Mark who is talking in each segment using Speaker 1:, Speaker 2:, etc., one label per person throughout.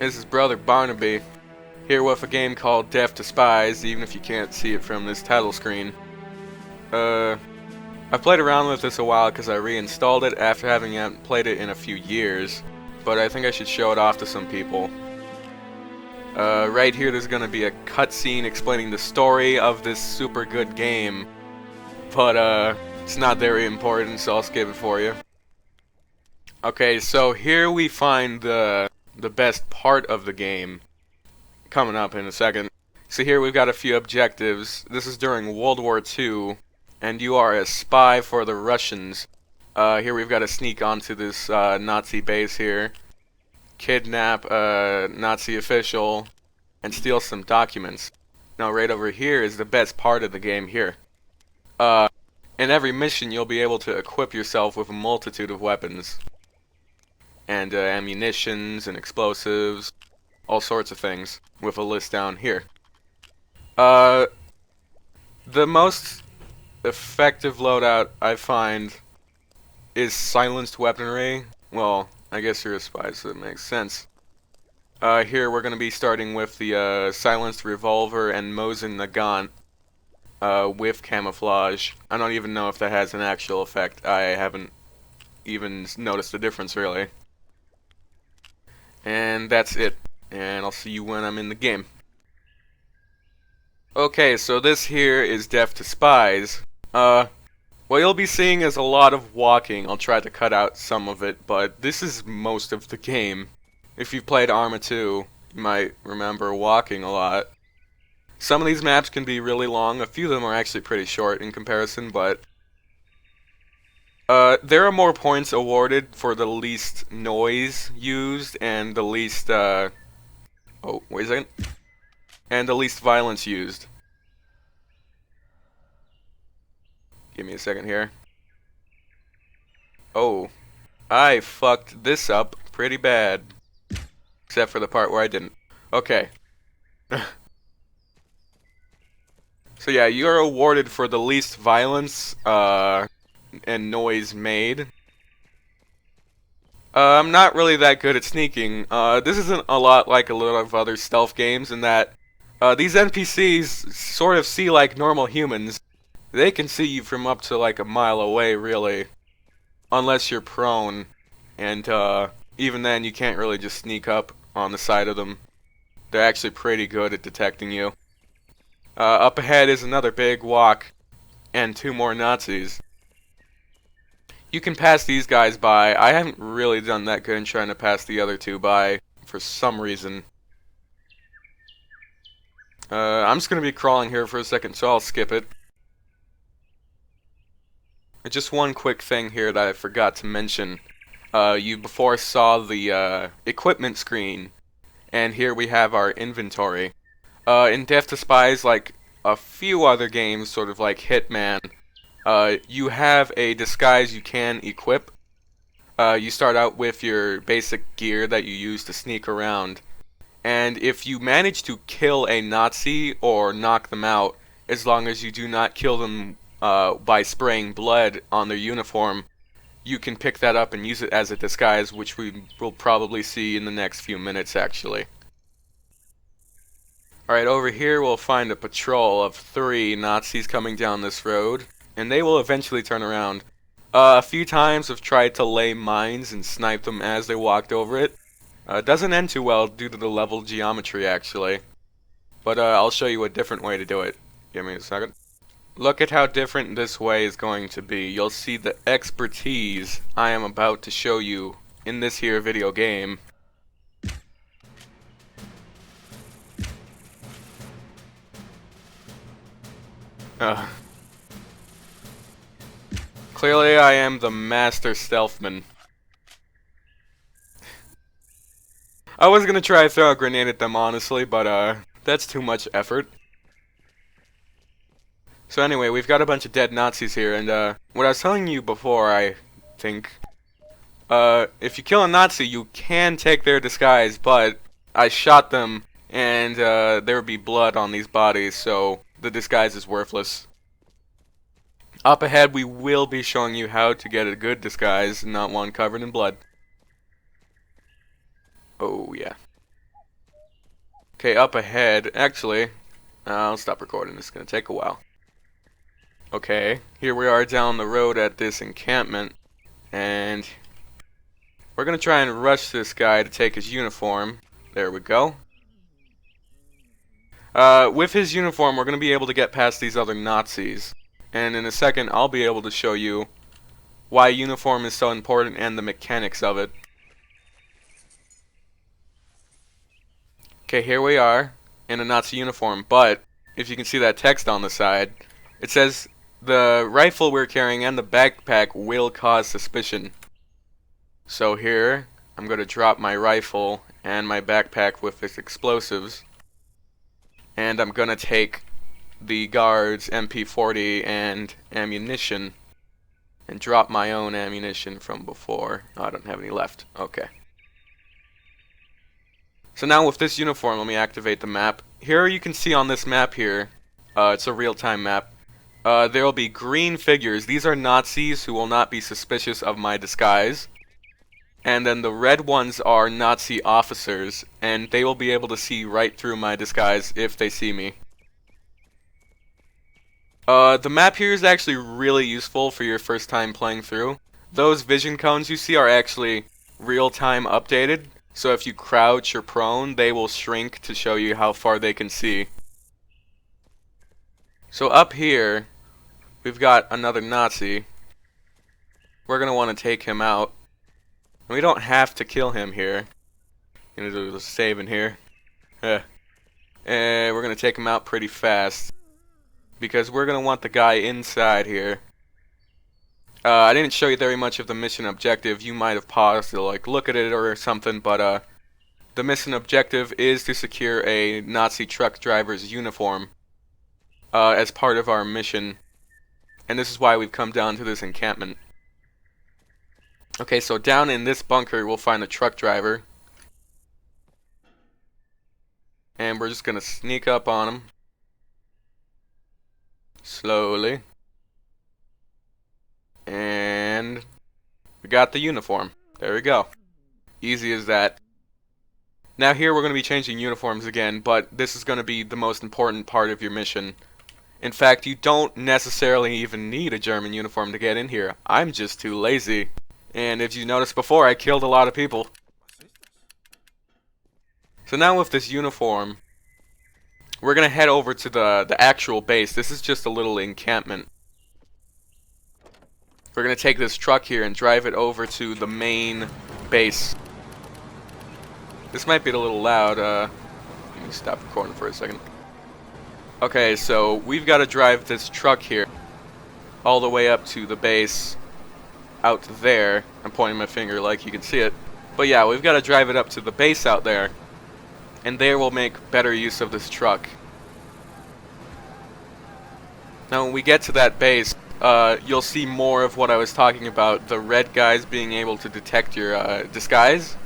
Speaker 1: This is Brother Barnaby, here with a game called Death to Spies, even if you can't see it from this title screen. I played around with this a while because I reinstalled it after having played it in a few years, but I think I should show it off to some people. Right here there's gonna be a cutscene explaining the story of this super good game, but it's not very important, so I'll skip it for you. Okay, so here we find the best part of the game, coming up in a second. So here we've got a few objectives. This is during World War II, and you are a spy for the Russians. Here we've got to sneak onto this Nazi base here, kidnap a Nazi official, and steal some documents. Now right over here is the best part of the game here. In every mission you'll be able to equip yourself with a multitude of weapons. And ammunitions and explosives, all sorts of things, with a list down here. The most effective loadout I find is silenced weaponry. Well, I guess you're a spy, so it makes sense. Here we're going to be starting with the silenced revolver and Mosin Nagant with camouflage. I don't even know if that has an actual effect. I haven't even noticed the difference, really. And that's it. And I'll see you when I'm in the game. Okay, so this here is Death to Spies. What you'll be seeing is a lot of walking. I'll try to cut out some of it, but this is most of the game. If you've played Arma 2, you might remember walking a lot. Some of these maps can be really long. A few of them are actually pretty short in comparison, but there are more points awarded for the least noise used and the least, oh, wait a second. And the least violence used. Give me a second here. Oh, I fucked this up pretty bad. Except for the part where I didn't. Okay. So yeah, you're awarded for the least violence, and noise made. I'm not really that good at sneaking. This isn't a lot like a lot of other stealth games in that these NPCs sort of see like normal humans. They can see you from up to like a mile away, really. Unless you're prone. And even then you can't really just sneak up on the side of them. They're actually pretty good at detecting you. Up ahead is another big walk and two more Nazis. You can pass these guys by. I haven't really done that good in trying to pass the other two by for some reason. I'm just going to be crawling here for a second, so I'll skip it. Just one quick thing here that I forgot to mention. You before saw the equipment screen, and here we have our inventory. In Death to Spies, like a few other games, sort of like Hitman, you have a disguise you can equip. You start out with your basic gear that you use to sneak around. And if you manage to kill a Nazi or knock them out, as long as you do not kill them by spraying blood on their uniform, you can pick that up and use it as a disguise, which we will probably see in the next few minutes, actually. Alright, over here we'll find a patrol of 3 Nazis coming down this road, and they will eventually turn around. A few times I've tried to lay mines and snipe them as they walked over it. Doesn't end too well due to the level geometry, actually. But I'll show you a different way to do it. Give me a second. Look at how different this way is going to be. You'll see the expertise I am about to show you in this here video game. Clearly I am the master stealthman. I was gonna try to throw a grenade at them, honestly, but that's too much effort. So anyway, we've got a bunch of dead Nazis here, and what I was telling you before, I think, if you kill a Nazi, you can take their disguise, but I shot them, and there would be blood on these bodies, so the disguise is worthless. Up ahead, we will be showing you how to get a good disguise, not one covered in blood. Oh, yeah. Okay, up ahead. Actually, I'll stop recording. It's gonna take a while. Okay, here we are down the road at this encampment, and we're gonna try and rush this guy to take his uniform. There we go. With his uniform, we're gonna be able to get past these other Nazis, and in a second, I'll be able to show you why uniform is so important and the mechanics of it. Okay, here we are in a Nazi uniform, but if you can see that text on the side, it says the rifle we're carrying and the backpack will cause suspicion. So here, I'm going to drop my rifle and my backpack with its explosives, and I'm going to take the guard's MP40 and ammunition and drop my own ammunition from before. Oh, I don't have any left. Okay. So now with this uniform, let me activate the map. Here you can see on this map here, it's a real-time map, there will be green figures. These are Nazis who will not be suspicious of my disguise. And then the red ones are Nazi officers, and they will be able to see right through my disguise if they see me. The map here is actually really useful for your first time playing through. Those vision cones you see are actually real-time updated. So if you crouch or prone, they will shrink to show you how far they can see. So up here, we've got another Nazi. We're going to want to take him out. And we don't have to kill him here. Gonna do the saving here. And we're going to take him out pretty fast, because we're going to want the guy inside here. I didn't show you very much of the mission objective. You might have paused to like look at it or something, but the mission objective is to secure a Nazi truck driver's uniform as part of our mission, and this is why we've come down to this encampment. Okay, so down in this bunker we'll find a truck driver, and we're just gonna sneak up on him slowly. And we got the uniform. There we go. Easy as that. Now here we're going to be changing uniforms again, but this is going to be the most important part of your mission. In fact, you don't necessarily even need a German uniform to get in here. I'm just too lazy. And if you noticed before, I killed a lot of people. So now with this uniform, we're going to head over to the actual base. This is just a little encampment. We're going to take this truck here and drive it over to the main base. This might be a little loud. Let me stop recording for a second. Okay, so we've got to drive this truck here all the way up to the base out there. I'm pointing my finger like you can see it. But yeah, we've got to drive it up to the base out there, and there we'll make better use of this truck. Now when we get to that base, you'll see more of what I was talking about, the red guys being able to detect your disguise.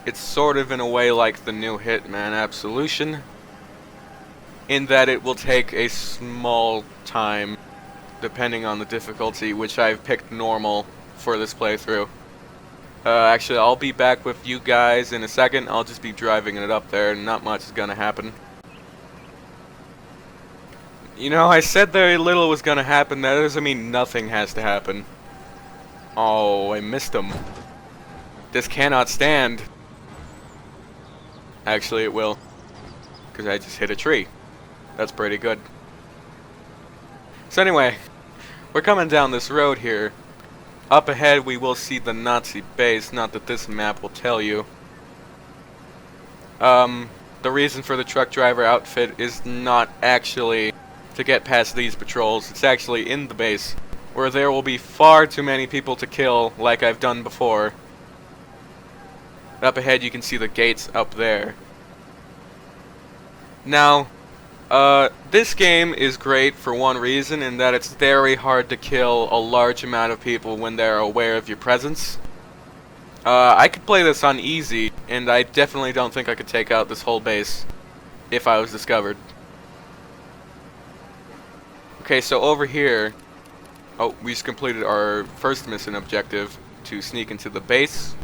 Speaker 1: It's sort of in a way like the new Hitman Absolution, in that it will take a small time, depending on the difficulty, which I've picked normal for this playthrough. Actually, I'll be back with you guys in a second. I'll just be driving it up there, and not much is gonna happen. You know, I said very little was gonna happen. That doesn't mean nothing has to happen. Oh, I missed him. This cannot stand. Actually, it will, because I just hit a tree. That's pretty good. So anyway, we're coming down this road here. Up ahead we will see the Nazi base, not that this map will tell you. The reason for the truck driver outfit is not actually to get past these patrols. It's actually in the base, where there will be far too many people to kill, like I've done before. Up ahead you can see the gates up there. Now, this game is great for one reason, in that it's very hard to kill a large amount of people when they're aware of your presence. I could play this on easy, and I definitely don't think I could take out this whole base if I was discovered. Okay, so over here, oh, we just completed our first mission objective to sneak into the base.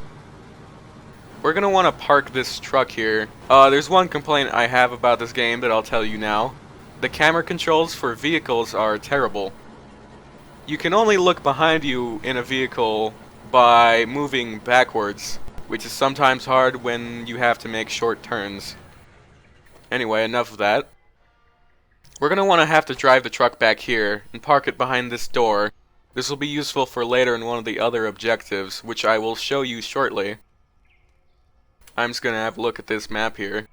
Speaker 1: We're gonna want to park this truck here. There's one complaint I have about this game that I'll tell you now. The camera controls for vehicles are terrible. You can only look behind you in a vehicle by moving backwards, which is sometimes hard when you have to make short turns. Anyway, enough of that. We're gonna want to have to drive the truck back here and park it behind this door. This will be useful for later in one of the other objectives, which I will show you shortly. I'm just gonna have a look at this map here.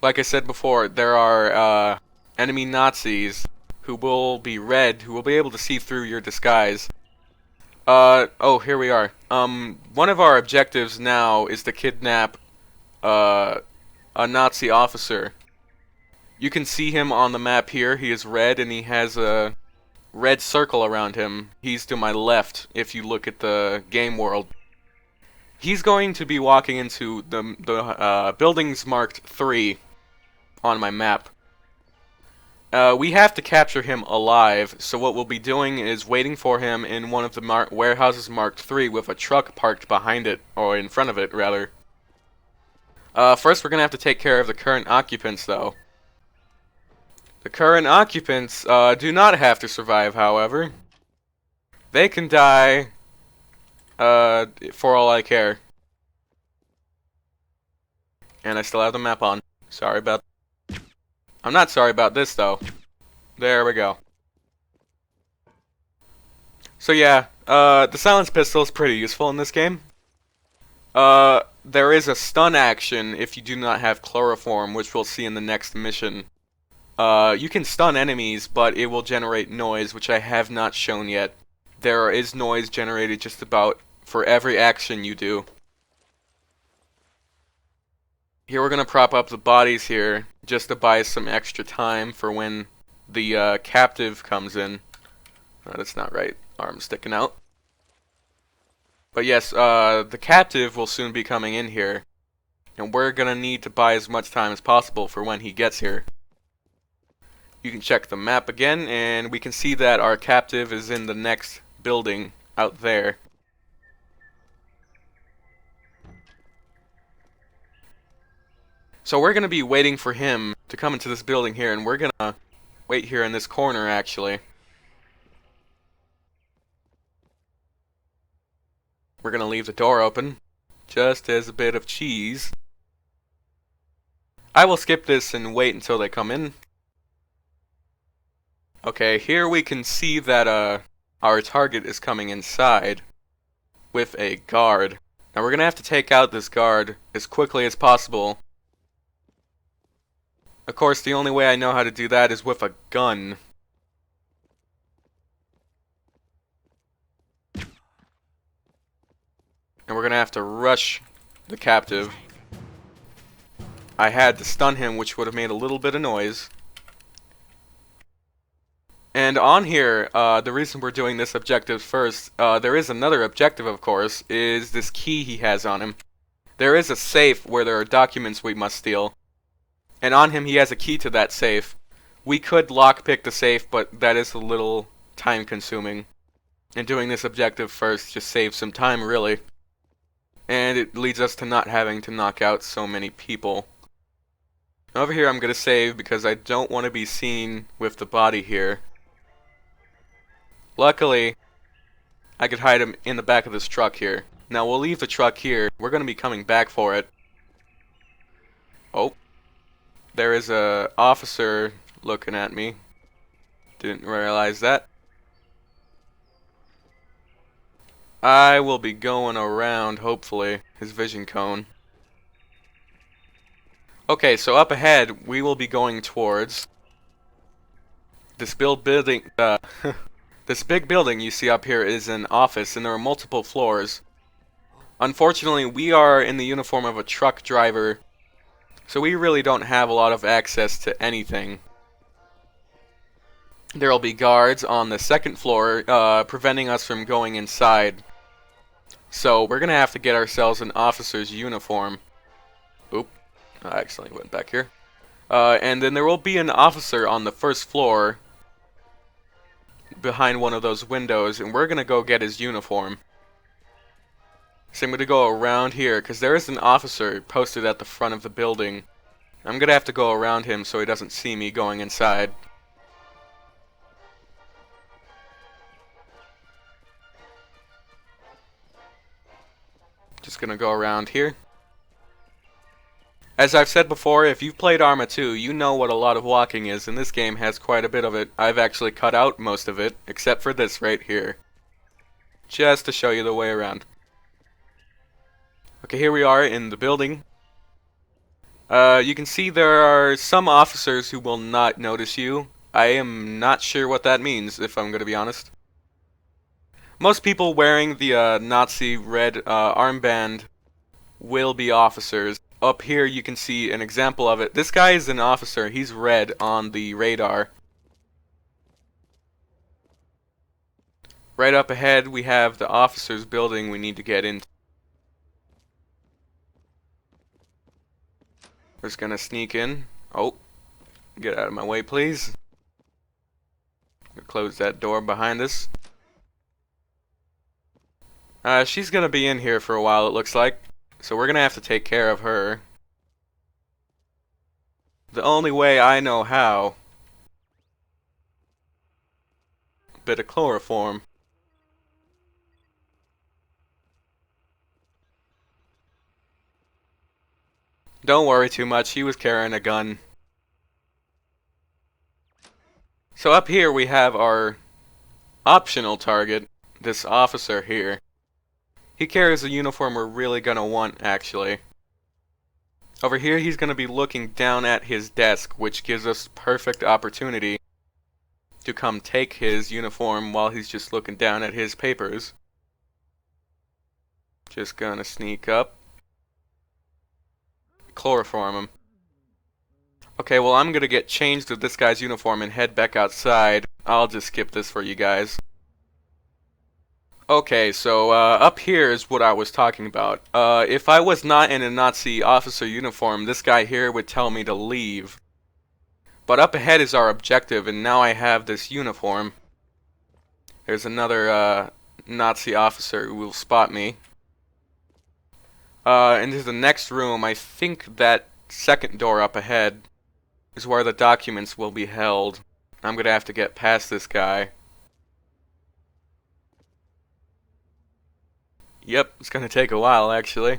Speaker 1: Like I said before, there are enemy Nazis who will be red, who will be able to see through your disguise. Oh, here we are. One of our objectives now is to kidnap a Nazi officer. You can see him on the map here. He is red and he has a red circle around him. He's to my left if you look at the game world. He's going to be walking into the buildings marked 3 on my map. We have to capture him alive, so what we'll be doing is waiting for him in one of the warehouses marked 3 with a truck parked behind it, or in front of it, rather. First we're gonna have to take care of the current occupants, though. The current occupants do not have to survive, however. They can die, for all I care. And I still have the map on. Sorry about I'm not sorry about this, though. There we go. So yeah, the silenced pistol is pretty useful in this game. There is a stun action if you do not have chloroform, which we'll see in the next mission. You can stun enemies, but it will generate noise, which I have not shown yet. There is noise generated just about for every action you do. Here we're gonna prop up the bodies here, just to buy some extra time for when the captive comes in. That's not right. Arm sticking out. But yes, the captive will soon be coming in here, and we're gonna need to buy as much time as possible for when he gets here. You can check the map again, and we can see that our captive is in the next building out there. So we're going to be waiting for him to come into this building here, and we're going to wait here in this corner, actually. We're going to leave the door open, just as a bit of cheese. I will skip this and wait until they come in. Okay, here we can see that our target is coming inside with a guard. Now we're going to have to take out this guard as quickly as possible. Of course, the only way I know how to do that is with a gun. And we're gonna have to rush the captive. I had to stun him, which would have made a little bit of noise. And on here, the reason we're doing this objective first, there is another objective, of course, is this key he has on him. There is a safe where there are documents we must steal. And on him, he has a key to that safe. We could lockpick the safe, but that is a little time-consuming. And doing this objective first just saves some time, really. And it leads us to not having to knock out so many people. Over here, I'm going to save because I don't want to be seen with the body here. Luckily, I could hide him in the back of this truck here. Now, we'll leave the truck here. We're going to be coming back for it. Oh. There is a officer looking at me. Didn't realize that. I will be going around, hopefully, his vision cone. Okay, so up ahead, we will be going towards this building. This big building you see up here is an office, and there are multiple floors. Unfortunately, we are in the uniform of a truck driver, so we really don't have a lot of access to anything. There will be guards on the second floor, preventing us from going inside. So we're gonna have to get ourselves an officer's uniform. Oop, I accidentally went back here. And then there will be an officer on the first floor, behind one of those windows, and we're gonna go get his uniform. So I'm going to go around here, because there is an officer posted at the front of the building. I'm going to have to go around him so he doesn't see me going inside. Just going to go around here. As I've said before, if you've played Arma 2, you know what a lot of walking is, and this game has quite a bit of it. I've actually cut out most of it, except for this right here. Just to show you the way around. Okay, here we are in the building. You can see there are some officers who will not notice you. I am not sure what that means, if I'm going to be honest. Most people wearing the Nazi red armband will be officers. Up here you can see an example of it. This guy is an officer. He's red on the radar. Right up ahead we have the officers building we need to get into. We're just gonna sneak in. Oh, get out of my way, please. Close that door behind us. She's gonna be in here for a while, it looks like. So we're gonna have to take care of her. The only way I know how. A bit of chloroform. Don't worry too much, he was carrying a gun. So up here we have our optional target, this officer here. He carries a uniform we're really gonna want, actually. Over here he's gonna be looking down at his desk, which gives us perfect opportunity to come take his uniform while he's just looking down at his papers. Just gonna sneak up. Chloroform him. Okay, well I'm gonna get changed with this guy's uniform and head back outside. I'll just skip this for you guys. Okay, so up here is what I was talking about. If I was not in a Nazi officer uniform, this guy here would tell me to leave. But up ahead is our objective, and now I have this uniform. There's another Nazi officer who will spot me. Into the next room, I think that second door up ahead is where the documents will be held. I'm gonna have to get past this guy. Yep, it's gonna take a while, actually.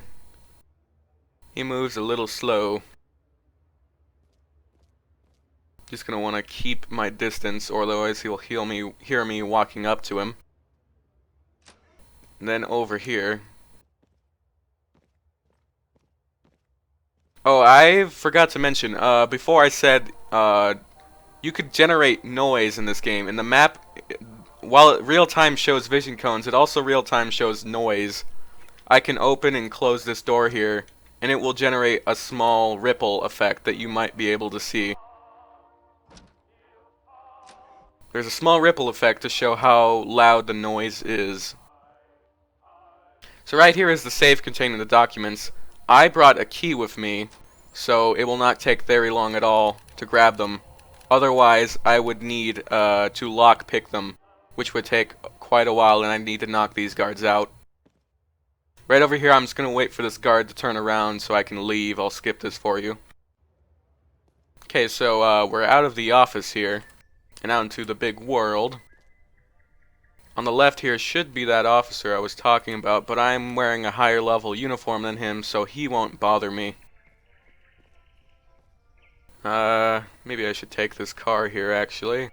Speaker 1: He moves a little slow. Just gonna want to keep my distance, or otherwise he'll hear me walking up to him. And then over here. Oh, I forgot to mention, before I said, you could generate noise in this game. In the map, while it real-time shows vision cones, it also real-time shows noise. I can open and close this door here, and it will generate a small ripple effect that you might be able to see. There's a small ripple effect to show how loud the noise is. So right here is the safe containing the documents. I brought a key with me, so it will not take very long at all to grab them. Otherwise, I would need to lockpick them, which would take quite a while, and I need to knock these guards out. Right over here, I'm just going to wait for this guard to turn around so I can leave. I'll skip this for you. Okay, so we're out of the office here, and out into the big world. On the left here should be that officer I was talking about, but I'm wearing a higher level uniform than him, so he won't bother me. Maybe I should take this car here, actually.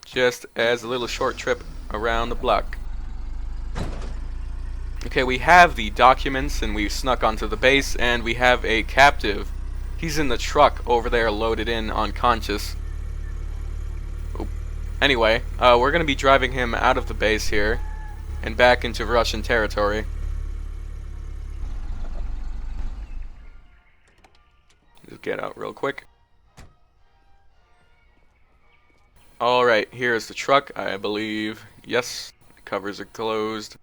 Speaker 1: Just as a little short trip around the block. Okay, we have the documents, and we've snuck onto the base, and we have a captive. He's in the truck over there, loaded in, unconscious. Anyway, we're going to be driving him out of the base here and back into Russian territory. Just get out real quick. Alright, here's the truck, I believe. Yes, the covers are closed.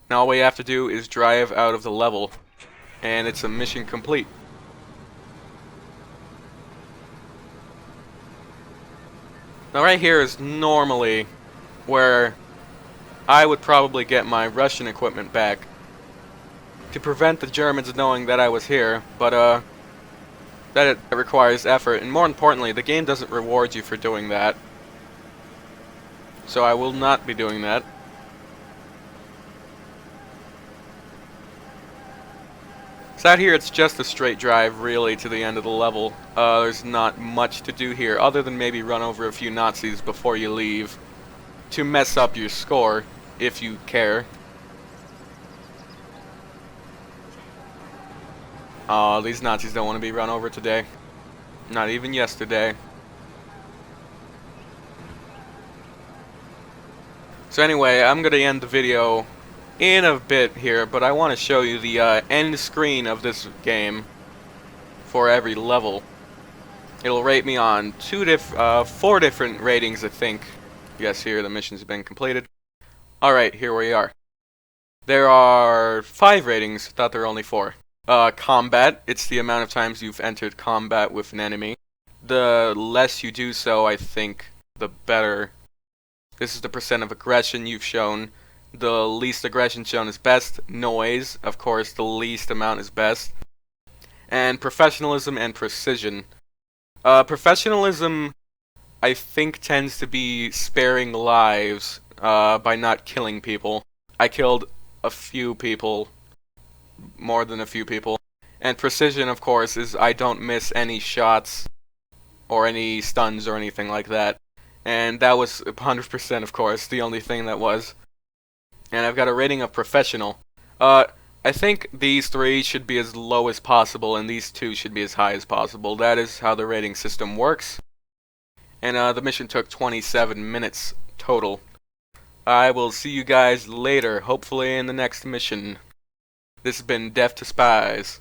Speaker 1: Now all we have to do is drive out of the level, and it's a mission complete. Now right here is normally where I would probably get my Russian equipment back to prevent the Germans knowing that I was here, but that it requires effort, and more importantly, the game doesn't reward you for doing that. So I will not be doing that. So out here it's just a straight drive really to the end of the level. There's not much to do here other than maybe run over a few Nazis before you leave to mess up your score if you care. Oh, these Nazis don't want to be run over today. Not even yesterday. So anyway, I'm going to end the video in a bit here, but I want to show you the end screen of this game for every level. It'll rate me on 4 different ratings, I think. Yes, here the missions have been completed. Alright, here we are. There are 5 ratings, thought there were only 4. Combat, it's the amount of times you've entered combat with an enemy. The less you do so, I think, the better. This is the percent of aggression you've shown. The least aggression shown is best. Noise, of course, the least amount is best. And professionalism and precision. Professionalism, I think, tends to be sparing lives by not killing people. I killed a few people, more than a few people. And precision, of course, is I don't miss any shots or any stuns or anything like that. And that was 100%, of course, the only thing that was. And I've got a rating of professional. I think these 3 should be as low as possible, and these 2 should be as high as possible. That is how the rating system works. And the mission took 27 minutes total. I will see you guys later, hopefully in the next mission. This has been Death to Spies.